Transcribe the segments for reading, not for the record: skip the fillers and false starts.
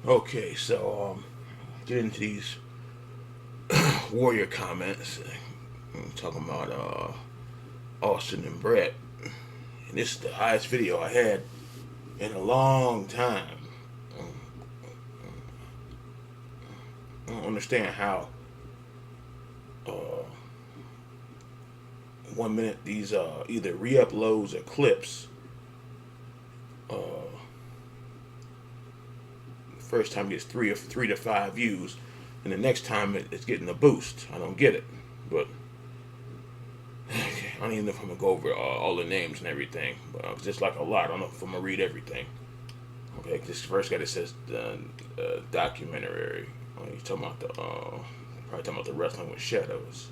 Okay, so get into these warrior comments. I'm talking about Austin and Bret, and this is the highest video I had in a long time. I don't understand how uh, 1 minute these either re-uploads or clips. Uh, first time gets three to five views, and the next time it's getting a boost. I don't get it, but I don't even know if I'm gonna go over all the names and everything. But it's just like a lot. I don't know if I'm gonna read everything. Okay, this first guy that says documentary. He's talking about the probably talking about the wrestling with shadows.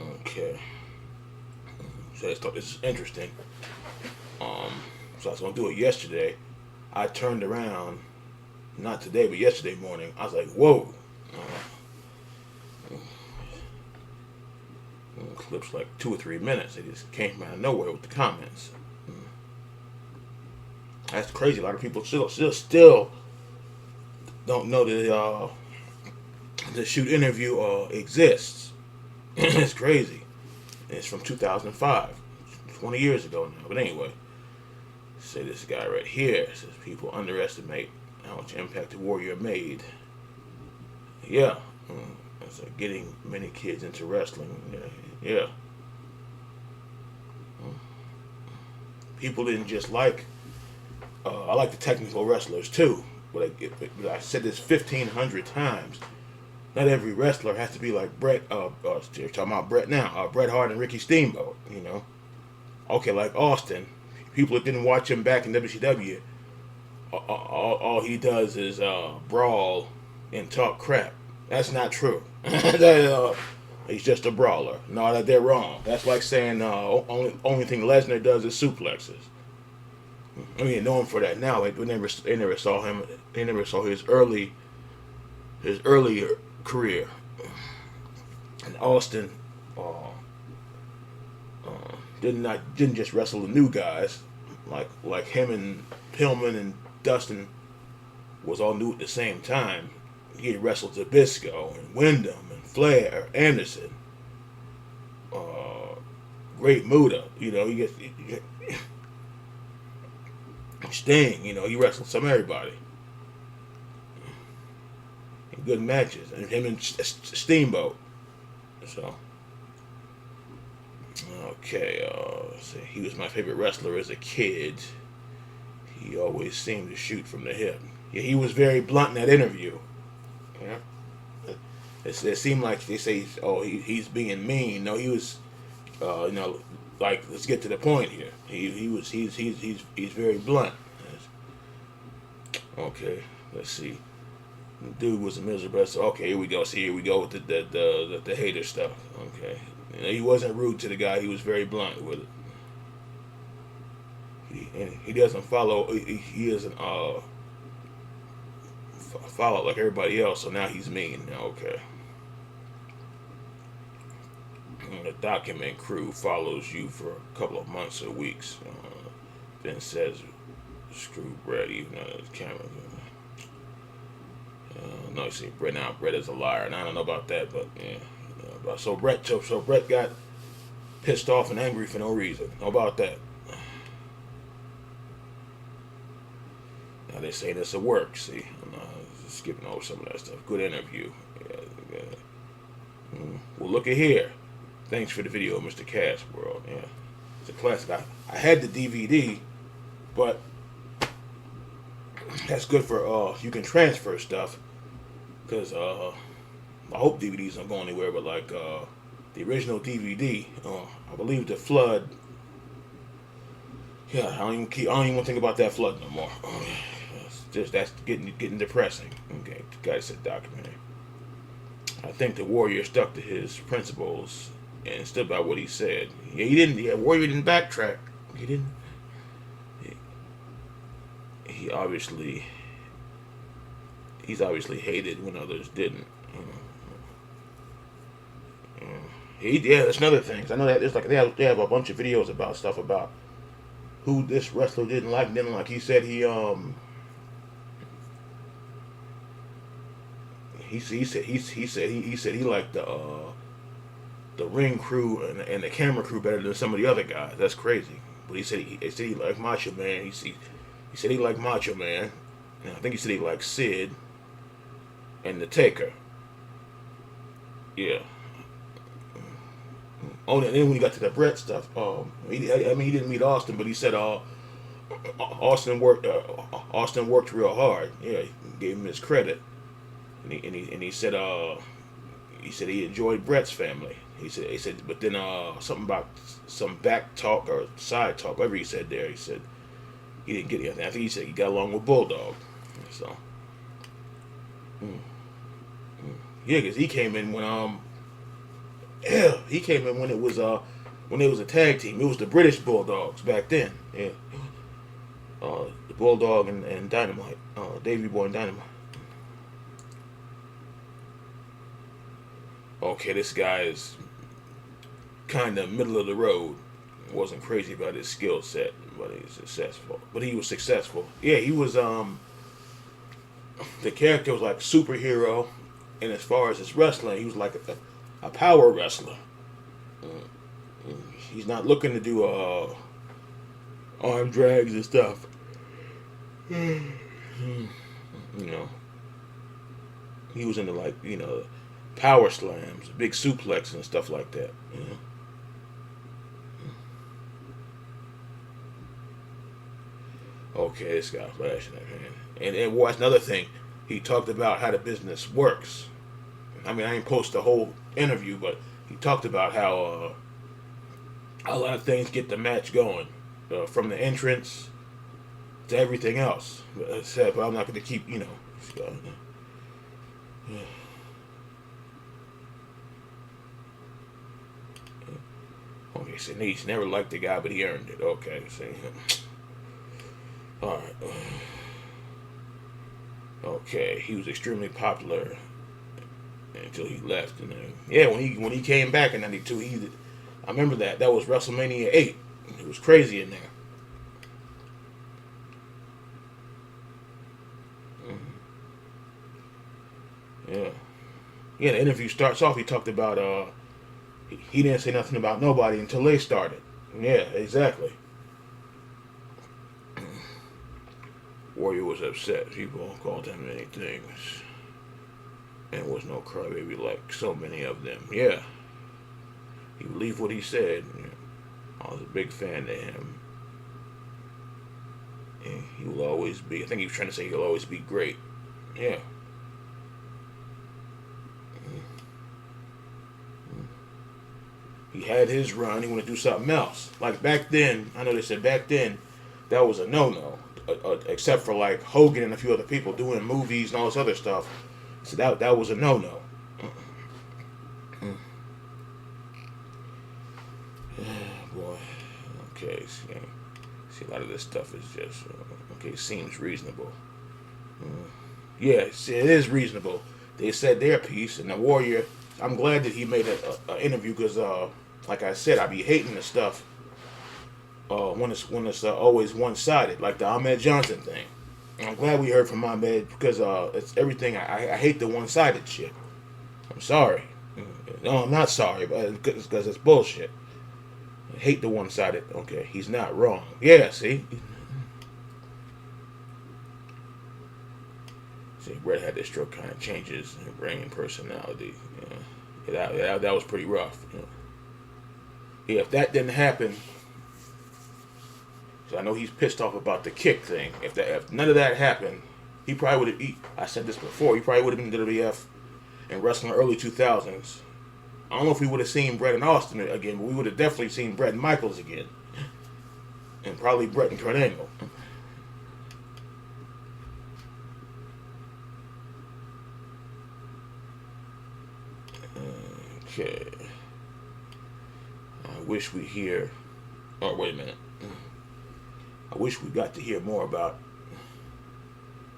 Okay, so this is interesting. Um, so I was gonna do it yesterday. I turned around, not today, but yesterday morning. I was like, whoa. Clips like 2 or 3 minutes. They just came out of nowhere with the comments. That's crazy. A lot of people still don't know that the shoot interview exists. It's crazy. It's from 2005, 20 years ago now. But anyway, say this guy right here says people underestimate how much impact the Warrior made. Yeah, it's like getting many kids into wrestling. Yeah. People didn't just like. I like the technical wrestlers too, but I said this 1,500 times. Not every wrestler has to be like Bret. You're talking about Bret now. Bret Hart and Ricky Steamboat. Okay, like Austin. People that didn't watch him back in WCW, all he does is brawl and talk crap. That's not true. He's just a brawler. No, that they're wrong. That's like saying only thing Lesnar does is suplexes. I mean, know him for that now. They never saw him. They never saw his earlier career. And Austin didn't just wrestle the new guys like him and Pillman and Dustin was all new at the same time. He wrestled Zabisco and Wyndham and Flair, Anderson, uh, Great Muda. He gets Sting. He wrestled some everybody in good matches, and him and Steamboat. So okay, he was my favorite wrestler as a kid. He always seemed to shoot from the hip. Yeah, he was very blunt in that interview. Yeah, it seemed like they say, oh, he's being mean. No, he was, like let's get to the point here. He's very blunt. Okay, let's see. The dude was a miserable. So okay, here we go. See, here we go with the hater stuff. Okay, he wasn't rude to the guy. He was very blunt with it. He doesn't follow. He doesn't follow like everybody else. So now he's mean. Okay. And the document crew follows you for a couple of months or weeks. Then says, "Screw Bret," even though the camera. No, you see, Bret is a liar, and I don't know about that, but yeah. So Bret got pissed off and angry for no reason. How about that? Now they say this a work. See, I'm skipping over some of that stuff. Good interview. Yeah, yeah. Well, look at here. Thanks for the video, Mr. Cash World. Yeah, it's a classic. I had the DVD, but that's good for you can transfer stuff because I hope DVDs don't go anywhere. But like the original DVD, I believe the flood. Yeah, I don't even want to think about that flood no more. That's getting depressing. Okay, the guy said documentary. I think the Warrior stuck to his principles and stood by what he said. Yeah, he didn't. Yeah, Warrior didn't backtrack. He didn't. He, he obviously. He's obviously hated when others didn't. Yeah, that's another thing. I know that there's like they have a bunch of videos about stuff about who this wrestler didn't like. He said he said he liked the ring crew and the camera crew better than some of the other guys. That's crazy. But he said he liked Macho Man. He said he liked Macho Man. And I think he said he liked Sid and the Taker. Yeah. Oh, and then when he got to the Bret stuff, he didn't meet Austin, but he said Austin worked real hard. Yeah, he gave him his credit, and he said he enjoyed Bret's family. He said, but then something about some back talk or side talk, whatever he said there. He said he didn't get anything. I think he said he got along with Bulldog. So, yeah, because he came in when it was a tag team. It was the British Bulldogs back then. Yeah, the Bulldog and Dynamite, Davey Boy and Dynamite. Okay, this guy is kind of middle of the road. Wasn't crazy about his skill set, but he's successful. But he was successful. Yeah, he was. The character was like superhero, and as far as his wrestling, he was like a power wrestler. He's not looking to do arm drags and stuff. You know, he was into like power slams, big suplex and stuff like that. Okay, this guy flashing that man. And watch another thing. He talked about how the business works. I mean, I ain't post the whole interview, but he talked about how a lot of things get the match going, from the entrance to everything else. But I'm not going to keep, Okay, so he's never liked the guy, but he earned it. Okay, see. All right. Okay, he was extremely popular until he left, and then when he came back in '92, I remember that was WrestleMania 8. It was crazy in there. Yeah. Yeah, the interview starts off, he talked about he didn't say nothing about nobody until they started. Yeah, exactly. Warrior was upset. People called him many things. And was no crybaby like so many of them. Yeah. He believed what he said. I was a big fan of him. And he will always be. I think he was trying to say he'll always be great. Yeah. He had his run. He wanted to do something else. Like back then, I know they said back then, that was a no-no. Except for like Hogan and a few other people doing movies and all this other stuff. So that was a no-no. Boy. Okay. See, a lot of this stuff is just, seems reasonable. Yeah, see, it is reasonable. They said their piece, and the Warrior, I'm glad that he made an interview because, like I said, I be hating the stuff when it's always one-sided, like the Ahmed Johnson thing. And I'm glad we heard from Ahmed because it's everything. I hate the one-sided shit. I'm sorry. No, I'm not sorry, but because it's bullshit. I hate the one-sided. Okay, he's not wrong. Yeah, see? See, Bret had this stroke kind of changes in brain and personality. That was pretty rough. Yeah, if that didn't happen, so I know he's pissed off about the kick thing. If none of that happened, he probably would have. I said this before. He probably would have been WWF and wrestling early 2000s. I don't know if we would have seen Bret and Austin again, but we would have definitely seen Bret and Michaels again, and probably Bret and Kurt Angle. Okay. I wish we hear. Oh, wait a minute. I wish we got to hear more about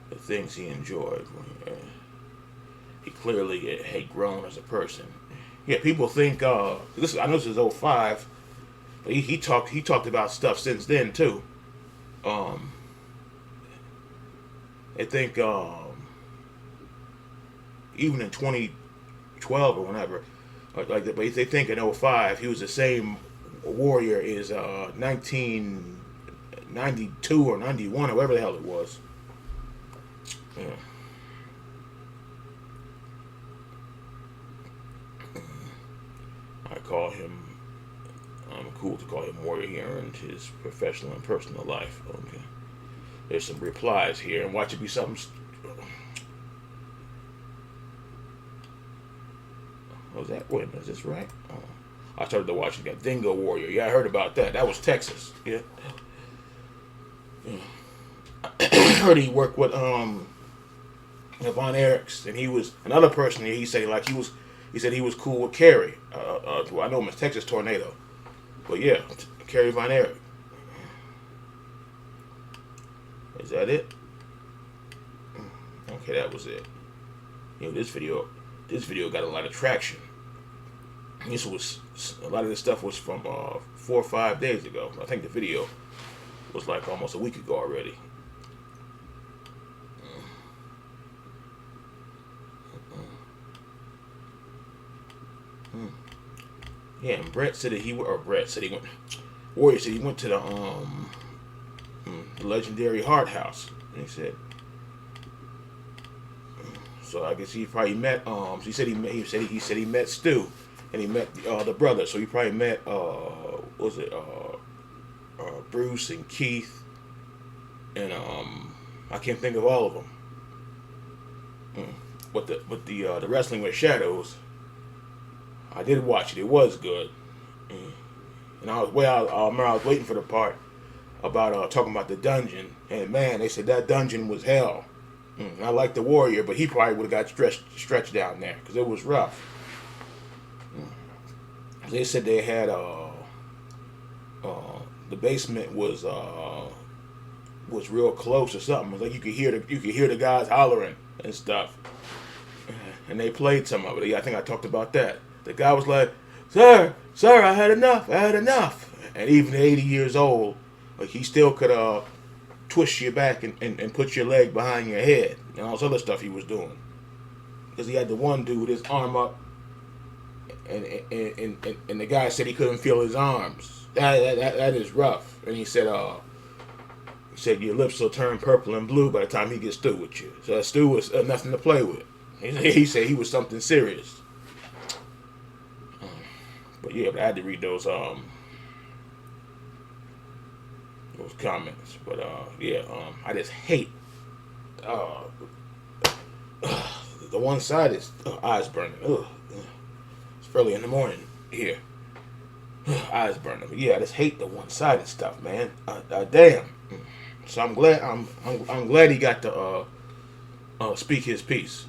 the things he enjoyed. He clearly had grown as a person. Yeah, people think this. I know this is '05, but he talked about stuff since then too. I think even in 2012 or whenever, like but they think in '05 he was the same warrior as 1992 or 91 or whatever the hell it was. Yeah. I call him. I'm cool to call him warrior here in his professional and personal life. Okay. There's some replies here, and watch it be something. Was that? Wait a minute, is this right? I started to watch it. Dingo Warrior. Yeah, I heard about that. That was Texas. Yeah. I heard he worked with Von Erichs, and he was another person. He said he said he was cool with Kerry. I know him as Texas Tornado, but yeah, Kerry Von Erich. Is that it? Okay, that was it. This video got a lot of traction. This was a lot of this stuff was from 4 or 5 days ago. I think the video was like almost a week ago already. Yeah, and Bret said that Warrior said he went to the legendary Hart house. And he said, so I guess he probably met. He said he met Stu, and he met the brother. So he probably met Bruce and Keith, and I can't think of all of them. But the wrestling with shadows, I did watch it. It was good. And I remember I was waiting for the part about talking about the dungeon, and man, they said that dungeon was hell. I like the Warrior, but he probably would have got stretched down there because it was rough. They said they had the basement was real close or something. It was like you could hear the guys hollering and stuff. And they played some of it. I think I talked about that. The guy was like, "Sir, I had enough. And even at 80 years old, like he still could twist your back and put your leg behind your head and all this other stuff he was doing. Because he had the one dude with his arm up, and the guy said he couldn't feel his arms. That is rough. And he said your lips will turn purple and blue by the time he gets through with you. So Stu was nothing to play with. He said he was something serious. But yeah, but I had to read those comments. But I just hate the one side is eyes burning. It's early in the morning here. Eyes burning. But yeah, I just hate the one-sided stuff, man. Damn. So I'm glad he got to speak his piece.